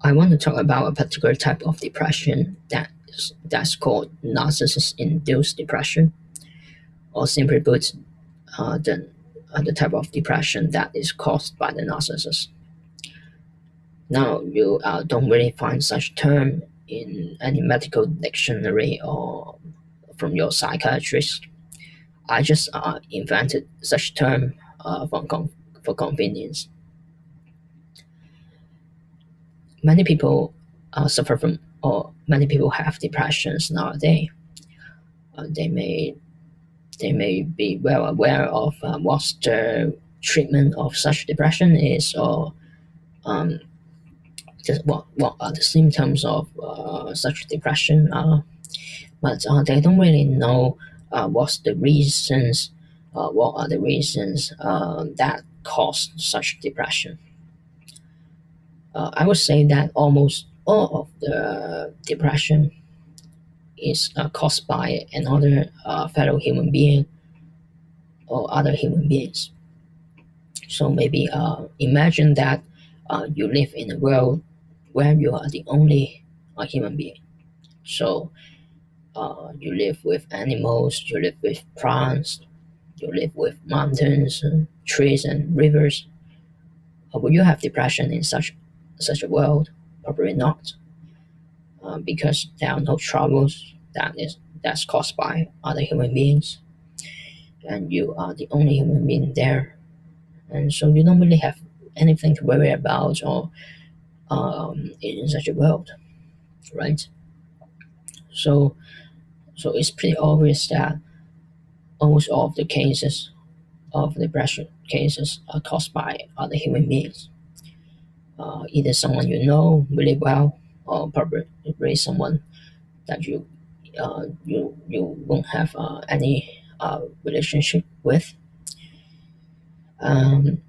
I want to talk about a particular type of depression that's called narcissist induced depression, or simply put, the type of depression that is caused by the narcissist. Now, you don't really find such term in any medical dictionary or from your psychiatrist. I just invented such term for convenience. Many people suffer from, or many people have depressions nowadays. They may be well aware of what's the treatment of such depression is, or um, just what are the symptoms of such depression are, but they don't really know what are the reasons that cause such depression. I would say that almost all of the depression is caused by another fellow human being or other human beings. So maybe imagine that you live in a world where you are the only human being. So you live with animals, you live with plants, you live with mountains, and trees, and rivers. Will you have depression in such a world? Probably not, because there are no troubles that's caused by other human beings, and you are the only human being there, and so you don't really have anything to worry about or in such a world, right? So it's pretty obvious that almost all of the cases of depression cases are caused by other human beings, either someone you know really well, or probably someone that you won't have any relationship with. Um,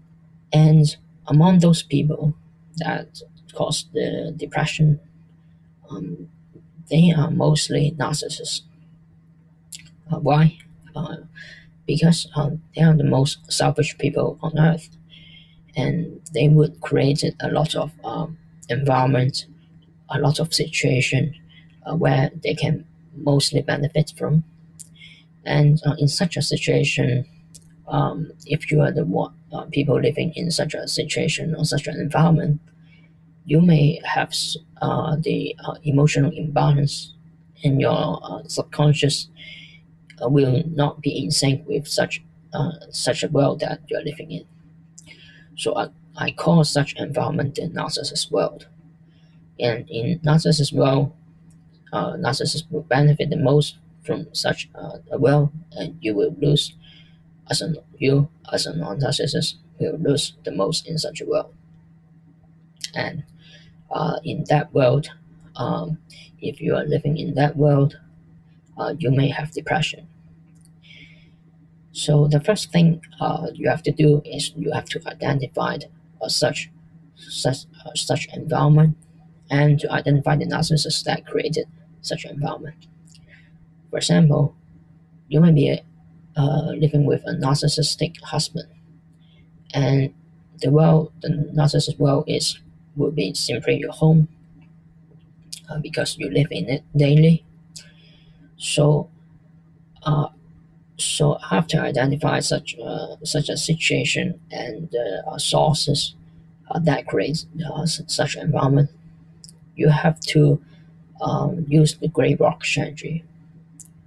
and among those people that cause the depression, um, they are mostly narcissists. Why? Uh, because they are the most selfish people on earth, and they would create a lot of environment, a lot of situation where they can mostly benefit from. And in such a situation, if you are the one people living in such a situation or such an environment, you may have the emotional imbalance, and your subconscious will not be in sync with such a world that you are living in. So I call such environment the narcissist world. And in narcissist world, narcissists will benefit the most from such a world, and you as a non-narcissist will lose the most in such a world. And in that world, if you are living in that world, you may have depression. So the first thing you have to do is you have to identify such environment, and to identify the narcissist that created such environment. For example, you may be living with a narcissistic husband, and the narcissist world will be simply your home, because you live in it daily. So, uh, so after identify such a situation and sources that create such environment, you have to use the gray rock strategy.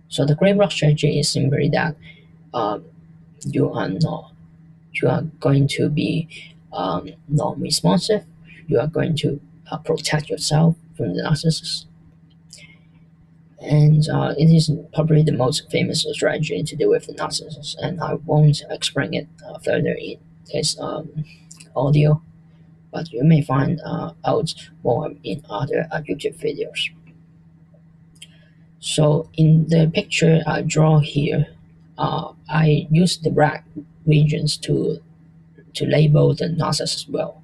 So the gray rock strategy is simply that um, you are not you are going to be non-responsive. You are going to protect yourself from the narcissist, and it is probably the most famous strategy to deal with the narcissist. And I won't explain it further in this audio, but you may find out more in other YouTube videos. So in the picture I draw here, I use the black regions to label the narcissist well,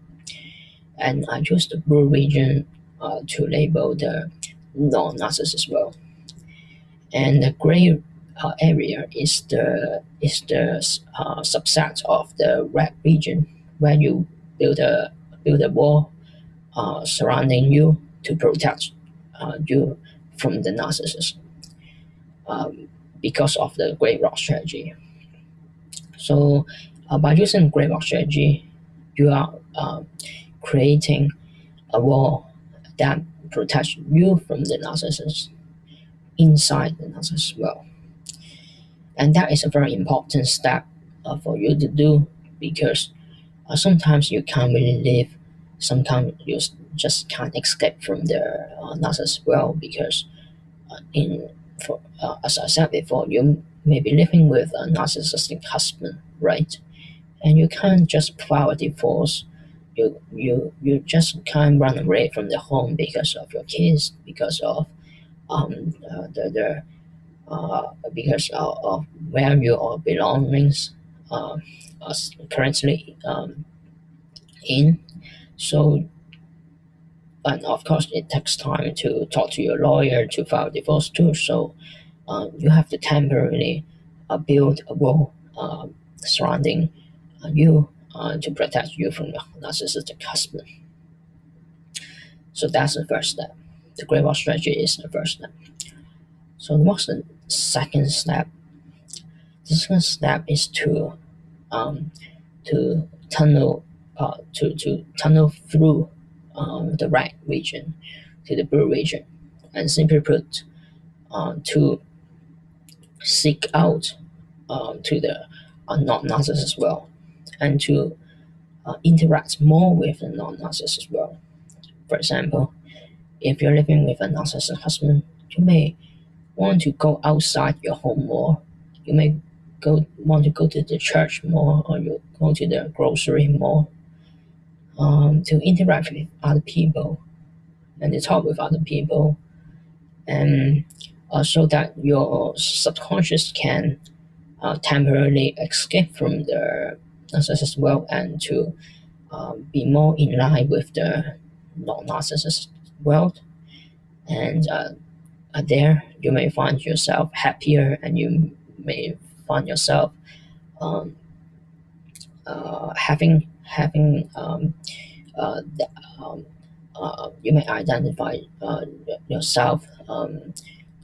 and I use the blue region to label the non-narcissist well, and the gray area is the subset of the red region, where you build a wall surrounding you to protect you from the narcissist, um, because of the gray rock strategy. So by using gray rock strategy, you are creating a wall that protects you from the narcissist inside the narcissist world. And that is a very important step for you to do, because sometimes you can't really live, sometimes you just can't escape from the narcissist world, because in for as I said before, you may be living with a narcissistic husband, right? And you can't just file a divorce. You just can't run away from the home because of your kids, because of the because of where your belongings are currently in. So, and of course, it takes time to talk to your lawyer to file divorce too. So, you have to temporarily build a wall surrounding you to protect you from the narcissistic husband. So that's the first step. The gray wall strategy is the first step. So what's the second step? The second step is um, to tunnel through the red region to the blue region, and simply put, to seek out to the non-narcissist world, and to interact more with the non-narcissist world. For example, if you're living with a narcissistic husband, you may want to go outside your home more. You may want to go to the church more, or you go to the grocery more, to interact with other people and to talk with other people, and so that your subconscious can temporarily escape from the narcissist world, and to be more in line with the non-narcissist world. And there you may find yourself happier, and you may find yourself um, having the, you may identify yourself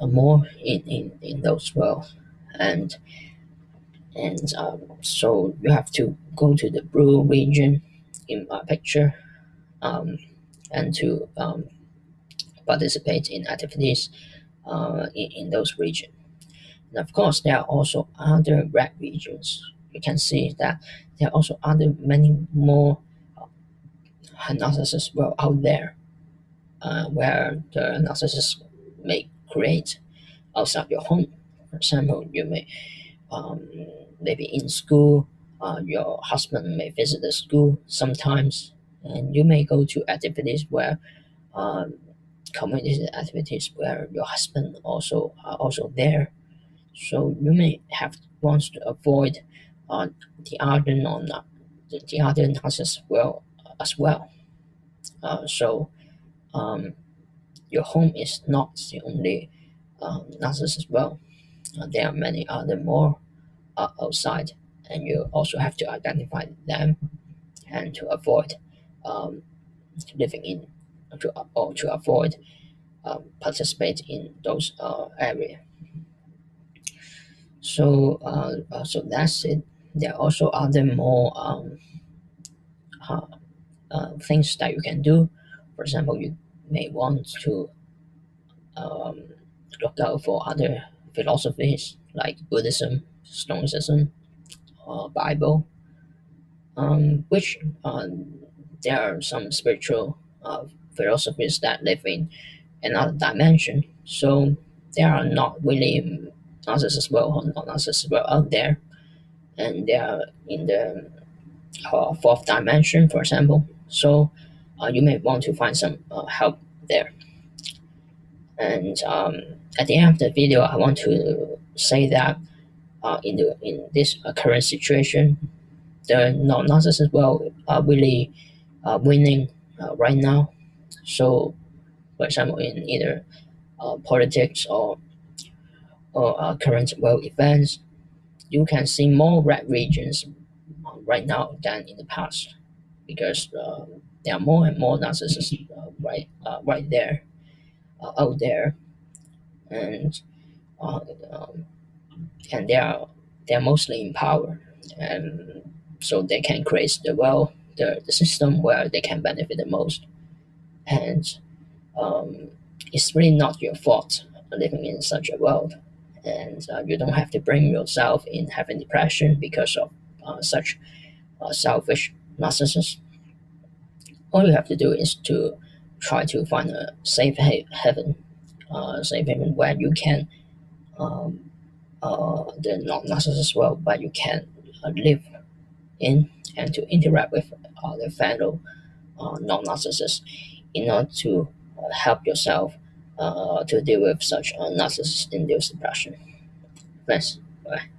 more in those worlds. And and so you have to go to the blue region in my picture, um, and to participate in activities in those regions. And of course, there are also other red regions. You can see that there are also other many more narcissists well out there, where the narcissist may create outside your home. For example, you may maybe in school, your husband may visit the school sometimes, and you may go to activities where um, community activities where your husband also are also there. So you may have wants to avoid uh, the other non the other narcissists well as well. So um, your home is not the only narcissist well. There are many other more outside, and you also have to identify them, and to avoid um, living in or to avoid participate in those areas. So that's it. There are also other more uh, things that you can do. For example, you may want to um, look out for other philosophies like Buddhism, Stoicism, Bible, which there are some spiritual philosophies that live in another dimension. So there are not really narcissists well or not narcissists well out there, and they are in the fourth dimension, for example. So you may want to find some help there. And at the end of the video, I want to say that in this current situation, the non-narcissists well are really winning right now. So, for example, in either politics or current world events, you can see more red regions right now than in the past, because there are more and more narcissists right there out there, and uh, um, and they are mostly in power, and so they can create the system where they can benefit the most. And um, it's really not your fault living in such a world, and you don't have to blame yourself in having depression because of such selfish narcissists. All you have to do is to try to find a safe haven where you can um, the non-narcissist world, where you can live in and to interact with the fellow non-narcissists in order to help yourself to deal with such narcissist-induced depression. Thanks. Bye.